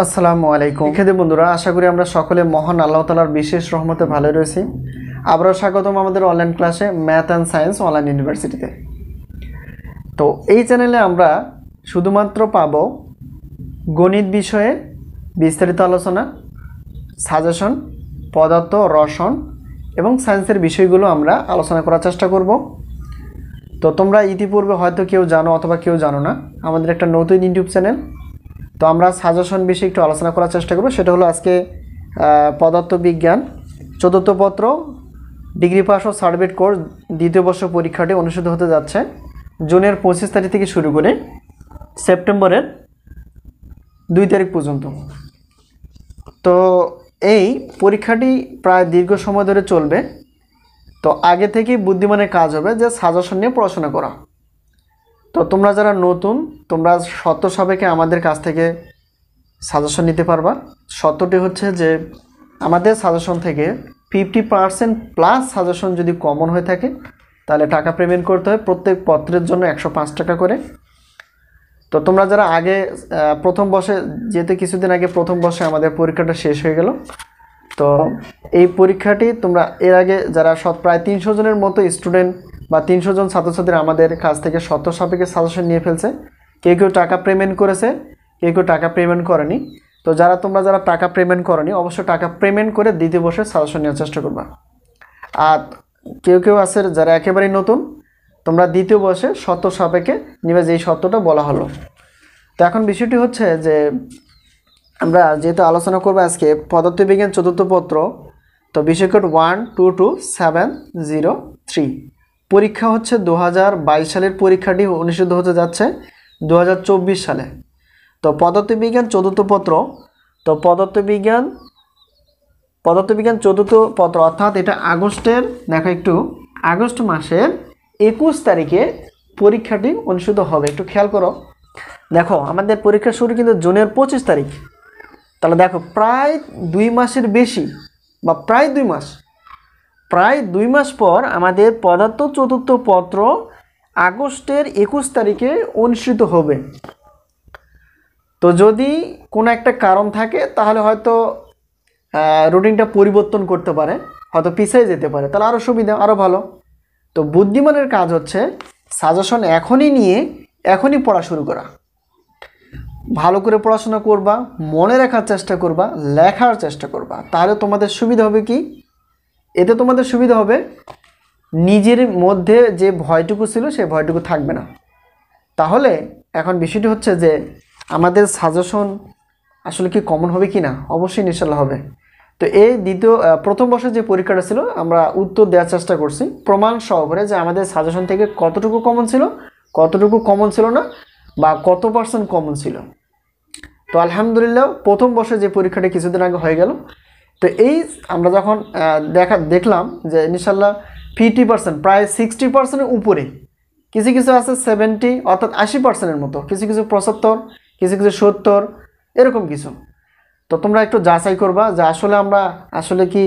আসসালামু আলাইকুম শিক্ষার্থী বন্ধুরা, আশা করি আমরা সকলে মহান আল্লাহ তাআলার বিশেষ রহমতে ভালো রয়েছি। আবারও স্বাগতম আমাদের অনলাইন ক্লাসে ম্যাথ অ্যান্ড সায়েন্স অনলাইন ইউনিভার্সিটিতে। তো এই চ্যানেলে আমরা শুধুমাত্র পাব গণিত বিষয়ে বিস্তারিত আলোচনা, সাজেশন, পদার্থ, রসায়ন এবং সায়েন্সের বিষয়গুলো আমরা আলোচনা করার চেষ্টা করব। তো তোমরা ইতিপূর্বে হয়তো কেউ জানো অথবা কেউ জানো না, আমাদের একটা নতুন ইউটিউব চ্যানেল। তো আমরা সাজেশন বিষয়ে একটু আলোচনা করার চেষ্টা করব। সেটা হলো আজকে পদার্থবিজ্ঞান চতুর্থ পত্র ডিগ্রি পাস ও সার্টিফিকেট কোর্স দ্বিতীয় বর্ষ পরীক্ষাটি অনুষ্ঠিত হতে যাচ্ছে জুনের 25 তারিখ থেকে শুরু করে সেপ্টেম্বরের 2 তারিখ পর্যন্ত। তো এই পরীক্ষাটি প্রায় দীর্ঘ সময় ধরে চলবে। তো আগে থেকেই বুদ্ধিমানের কাজ হবে যে সাজেশন নিয়ে পড়াশোনা করা। তো তোমরা যারা নতুন, তোমরা শর্ত সাপেক্ষে আমাদের কাছ থেকে সাজেশন নিতে পারবা। শর্তটি হচ্ছে যে আমাদের সাজেশন থেকে 50% প্লাস সাজেশন যদি কমন হয়ে থাকে তাহলে টাকা পেমেন্ট করতে হয়, প্রত্যেক পত্রের জন্য 105 টাকা করে। তো তোমরা যারা আগে প্রথম বর্ষে, যেহেতু কিছুদিন আগে প্রথম বর্ষে আমাদের পরীক্ষাটা শেষ হয়ে গেল, তো এই পরীক্ষাটি তোমরা এর আগে যারা প্রায় 300 জনের মতো স্টুডেন্ট বা 300 জন ছাত্রছাত্রী আমাদের কাছ থেকে শর্ত সাপেক্ষে সাজেশন নিয়ে ফেলছে। কেউ কেউ টাকা পেমেন্ট করেছে, কেউ কেউ টাকা পেমেন্ট করেনি। তো তোমরা যারা টাকা পেমেন্ট করনি, অবশ্যই টাকা পেমেন্ট করে দ্বিতীয় বর্ষে সাজেশন নেওয়ার চেষ্টা করবা। আর কেউ কেউ আছে যারা একেবারেই নতুন, তোমরা দ্বিতীয় বর্ষে শর্ত সাপেক্ষে নিবে, যেই শর্তটা বলা হলো। তো এখন বিষয়টি হচ্ছে যে আমরা যেহেতু আলোচনা করবো আজকে পদার্থবিজ্ঞান চতুর্থ পত্র, তো বিষয় কোড 122703। পরীক্ষা হচ্ছে 2022 সালের পরীক্ষাটি অনুষ্ঠিত হতে যাচ্ছে 2024 সালে। তো পদার্থবিজ্ঞান চতুর্থ পত্র, তো পদার্থবিজ্ঞান চতুর্থ পত্র অর্থাৎ এটা আগস্টের, দেখো একটু, আগস্ট মাসের 21 তারিখে পরীক্ষাটি অনুষ্ঠিত হবে। একটু খেয়াল করো, দেখো আমাদের পরীক্ষা শুরু কিন্তু জুনের 25 তারিখ। তাহলে দেখো প্রায় 2 মাসের বেশি, বা প্রায় 2 মাস পর আমাদের পদার্থ চতুর্থ পত্র আগস্টের 21 তারিখে অনুষ্ঠিত হবে। তো যদি কোনো একটা কারণ থাকে তাহলে হয়তো রুটিনটা পরিবর্তন করতে পারে, হয়তো পিছিয়ে যেতে পারে, তাহলে আরও সুবিধা, আরও ভালো। তো বুদ্ধিমানের কাজ হচ্ছে সাজেশন এখনই নিয়ে এখনই পড়া শুরু করা। ভালো করে পড়াশোনা করবা, মনে রাখার চেষ্টা করবা, লেখার চেষ্টা করবা, তাহলে তোমাদের সুবিধা হবে কি, এতে তোমাদের সুবিধা হবে নিজের মধ্যে যে ভয়টুকু ছিল সেই ভয়টুকু থাকবে না। তাহলে এখন বিষয়টি হচ্ছে যে আমাদের সাজেশন আসলে কি কমন হবে কি না, অবশ্যই ইনশাআল্লাহ হবে। তো এই প্রথম বর্ষের যে পরীক্ষাটা ছিল আমরা উত্তর দেওয়ার চেষ্টা করছি প্রমাণ সহকারে যে আমাদের সাজেশন থেকে কতটুকু কমন ছিল, কতটুকু কমন ছিল না, বা কত % কমন ছিল। তো আলহামদুলিল্লাহ প্রথম বর্ষে যে পরীক্ষাটা কিছুদিন আগে হয়ে গেল, তো এই আমরা যখন দেখলাম যে ইনশাল্লাহ 50%, প্রায় 60%-এর উপরে, কিছু কিছু আছে 70 অর্থাৎ 80%-এর মতো, কিছু কিছু 75, কিছু কিছু 70, এরকম কিছু। তো তোমরা একটু যাচাই করবা যে আমরা আসলে কি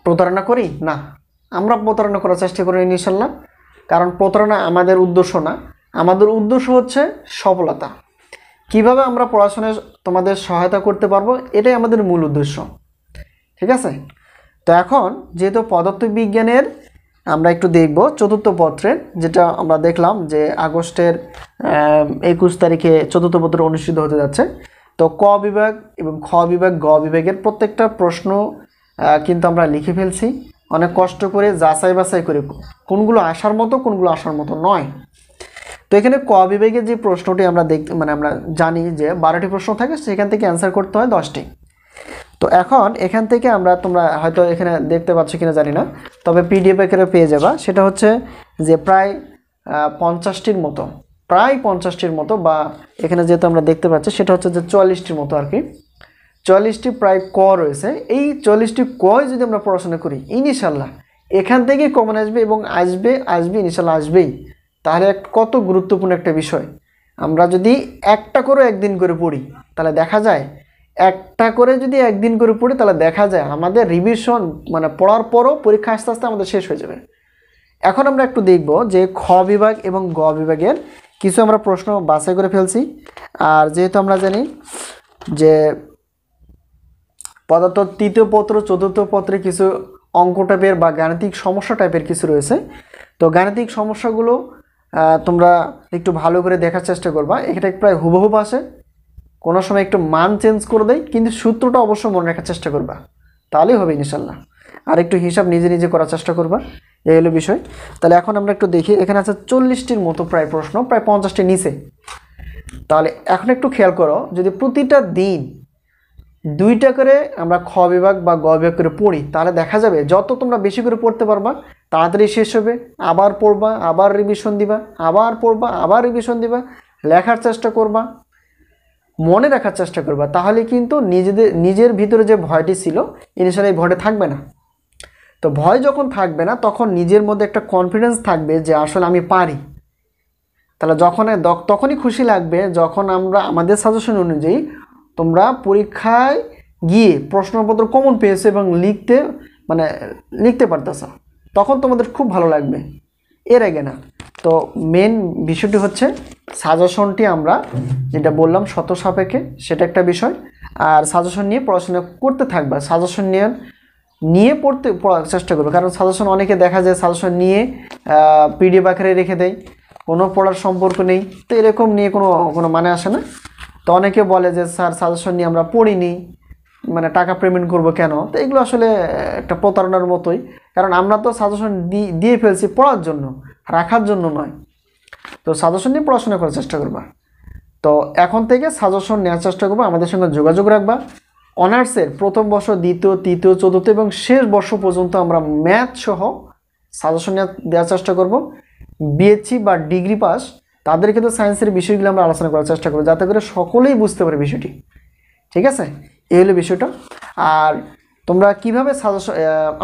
প্রতারণা করি না। আমরা প্রতারণা করার চেষ্টা করি ইনশাল্লাহ, কারণ প্রতারণা আমাদের উদ্দেশ্য না। আমাদের উদ্দেশ্য হচ্ছে সফলতা। কিভাবে আমরা পড়াশোনায় তোমাদের সহায়তা করতে পারবো, এটাই আমাদের মূল উদ্দেশ্য, ঠিক আছে। তো এখন যেহেতু পদার্থবিজ্ঞানের আমরা একটু দেখব চতুর্থ পত্রের, যেটা আমরা দেখলাম যে আগস্টের 21 তারিখে চতুর্থ পত্র অনুষ্ঠিত হতে যাচ্ছে। তো ক বিভাগ এবং খ বিভাগ, গ বিভাগের প্রত্যেকটা প্রশ্ন কিন্তু আমরা লিখে ফেলছি অনেক কষ্ট করে, যাচাই বাছাই করে কোনগুলো আসার মতো, কোনগুলো আসার মতো নয়। তো এখানে ক বিভাগের যে প্রশ্নটি আমরা আমরা জানি যে 12টি প্রশ্ন থাকে, সেখান থেকে অ্যান্সার করতে হয় 10টি। তো এখন এখান থেকে তোমরা হয়তো এখানে দেখতে পাচ্ছ কিনা জানি না, তবে PDF আকারে পেয়ে যাবা। সেটা হচ্ছে যে প্রায় 50টির মতো, প্রায় 50টির মতো, বা এখানে যেহেতু আমরা দেখতে পাচ্ছি সেটা হচ্ছে যে 44টির মতো আর কি, 44টি প্রায় ক রয়েছে। এই 44টি কয় যদি আমরা পড়াশোনা করি ইনশাল্লাহ এখান থেকেই কমন আসবে, এবং আসবে ইনশাল্লাহ আসবেই। তাহলে কত গুরুত্বপূর্ণ একটা বিষয়। আমরা যদি একটা করে একদিন করে পড়ি তাহলে দেখা যায়, একটা করে যদি একদিন করে পড়ি তাহলে দেখা যায় আমাদের রিভিশন পড়ার পরও পরীক্ষা আস্তে আস্তে আমাদের শেষ হয়ে যাবে। এখন আমরা একটু দেখব যে খ বিভাগ এবং গ বিভাগের কিছু আমরা প্রশ্ন বাছাই করে ফেলছি। আর যেহেতু আমরা জানি যে পদার্থ তৃতীয় পত্র চতুর্থ পত্রে কিছু অঙ্ক টাইপের বা গাণিতিক সমস্যা টাইপের কিছু রয়েছে। তো গাণিতিক সমস্যাগুলো তোমরা একটু ভালো করে দেখার চেষ্টা করবা। এটা প্রায় হুবহুব আসে, কোনো সময় একটু মান চেঞ্জ করে দেয়, কিন্তু সূত্রটা অবশ্যই মনে রাখার চেষ্টা করবা, তাহলেই হবে ইনশাল্লাহ। আর একটু হিসাব নিজে নিজে করার চেষ্টা করবা, এই হলো বিষয়। তাহলে এখন আমরা একটু দেখি, এখানে আছে 40টির মতো প্রায় প্রশ্ন, প্রায় 50টির নিচে। তাহলে এখন একটু খেয়াল করো, যদি প্রতিটা দিন 2টা করে আমরা খ বিভাগ বা গ বিভাগ করে পড়ি, তাহলে দেখা যাবে যত তোমরা বেশি করে পড়তে পারবা তাড়াতাড়ি শেষ হবে। আবার পড়বা, আবার রিভিশন দিবা, আবার পড়বা, আবার রিভিশন দিবা, লেখার চেষ্টা করবা, মনে রাখার চেষ্টা করবা, তাহলে কিন্তু নিজের ভিতরে যে ভয়টি ছিল ইনিশিয়ালি এই ভয়টা থাকবে না। তো ভয় যখন থাকবে না, তখন নিজের মধ্যে একটা কনফিডেন্স থাকবে যে আসলে আমি পারি। তাহলে তখনই খুশি লাগবে যখন আমরা আমাদের সাজেশন অনুযায়ী তোমরা পরীক্ষায় গিয়ে প্রশ্নপত্র কমন পেয়েছো এবং লিখতে পারতেছো, তখন তোমাদের খুব ভালো লাগবে, এর আগে না। তো মেন বিষয়টি হচ্ছে সাজেশনটি আমরা যেটা বললাম শত সাপেক্ষে, সেটা একটা বিষয়। আর সাজেশন নিয়ে পড়াশোনা করতে থাকবা, সাজেশন নিয়ে পড়ার চেষ্টা করবে। কারণ সাজেশন অনেকে দেখা যায় সাজেশন নিয়ে পিডিএফ আকারে রেখে দেয়, কোনো পড়ার সম্পর্ক নেই। তো এরকম নিয়ে কোনো মানে আসে না। তো অনেকে বলে যে স্যার সাজেশন নিয়ে আমরা পড়িনি, মানে টাকা পেমেন্ট করব কেন? তো এগুলো আসলে একটা প্রতারণার মতোই, কারণ আমরা তো সাজেশন দিয়ে ফেলছি পড়ার জন্য, রাখার জন্য নয়। তো সাজেশন নিয়ে পড়াশোনা করার চেষ্টা করবা। তো এখন থেকে সাজেশন নেওয়ার চেষ্টা করবা, আমাদের সঙ্গে যোগাযোগ রাখবা। অনার্সের প্রথম বর্ষ, দ্বিতীয়, তৃতীয়, চতুর্থ এবং শেষ বর্ষ পর্যন্ত আমরা ম্যাথ সহ সাজেশন দেওয়ার চেষ্টা করব। বিএসসি বা ডিগ্রি পাস তাদের ক্ষেত্রে সায়েন্সের বিষয়গুলো আমরা আলোচনা করার চেষ্টা করব, যাতে করে সকলেই বুঝতে পারে বিষয়টি। ঠিক আছে, এই হলো বিষয়টা। আর তোমরা কীভাবে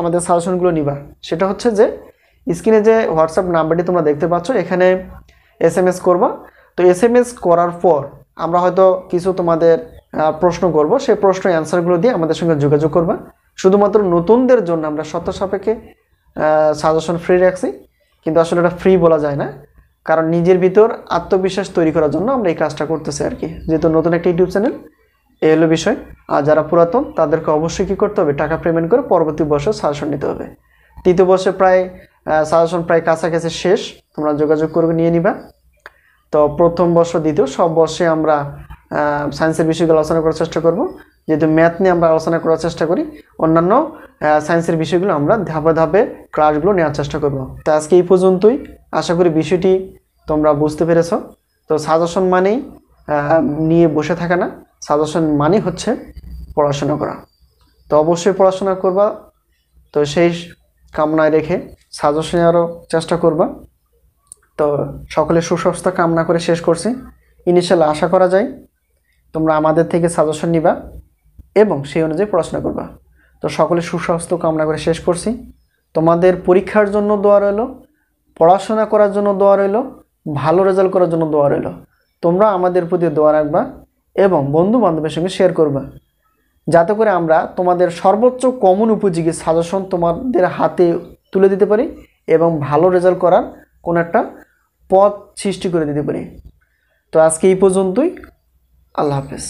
আমাদের সাজেশনগুলো নিবা, সেটা হচ্ছে যে স্ক্রিনে যে হোয়াটসঅ্যাপ নাম্বারটি তোমরা দেখতে পাচ্ছ, এখানে SMS করবা। তো SMS করার পর আমরা হয়তো কিছু তোমাদের প্রশ্ন করব, সেই প্রশ্ন অ্যান্সারগুলো দিয়ে আমাদের সঙ্গে যোগাযোগ করবা। শুধুমাত্র নতুনদের জন্য আমরা শর্ত সাপেক্ষে সাজেশন ফ্রি রাখছি, কিন্তু আসলে এটা ফ্রি বলা যায় না, কারণ নিজের ভিতর আত্মবিশ্বাস তৈরি করার জন্য আমরা এই কাজটা করতেছি আর কি, যেহেতু নতুন একটা ইউটিউব চ্যানেল। এই হলো বিষয়। আর যারা পুরাতন তাদেরকে অবশ্যই কী করতে হবে, টাকা পেমেন্ট করে পরবর্তী বর্ষে সাজেশন নিতে হবে। তৃতীয় বর্ষে সাজেশন প্রায় কাছাকাছি শেষ, তোমরা যোগাযোগ করবে, নিয়ে নিবা। তো প্রথম বর্ষ, দ্বিতীয় সব বর্ষে আমরা সায়েন্সের বিষয়গুলো আলোচনা করার চেষ্টা করব। যেহেতু ম্যাথ নিয়ে আমরা আলোচনা করার চেষ্টা করি, অন্যান্য সায়েন্সের বিষয়গুলো আমরা ধাপে ধাপে ক্লাসগুলো নেওয়ার চেষ্টা করব। তো আজকে এই পর্যন্তই, আশা করি বিষয়টি তোমরা বুঝতে পেরেছ। তো সাজেশন মানেই নিয়ে বসে থাকা না, সাজেশন মানে হচ্ছে পড়াশোনা করা। তো অবশ্যই পড়াশোনা করবা। তো সেই কামনায় রেখে সাজেশনে আরও চেষ্টা করবা। তো সকলে সুস্বাস্থ্য কামনা করে শেষ করছি। ইনশাআল্লাহ আশা করা যায় তোমরা আমাদের থেকে সাজেশন নিবা এবং সেই অনুযায়ী পড়াশোনা করবা। তো সকলে সুস্বাস্থ্য কামনা করে শেষ করছি। তোমাদের পরীক্ষার জন্য দোয়া রইল, পড়াশোনা করার জন্য দোয়া রইল, ভালো রেজাল্ট করার জন্য দোয়া রইল। তোমরা আমাদের প্রতি দোয়া রাখবা এবং বন্ধু বান্ধবের সঙ্গে শেয়ার করবা, যাতে করে আমরা তোমাদের সর্বোচ্চ কমন উপযোগী সাজেশন তোমাদের হাতে তুলে দিতে পারি এবং ভালো রেজাল্ট করার কোনো একটা পথ সৃষ্টি করে দিতে পারি। তো আজকে এই পর্যন্তই, আল্লাহ হাফেজ।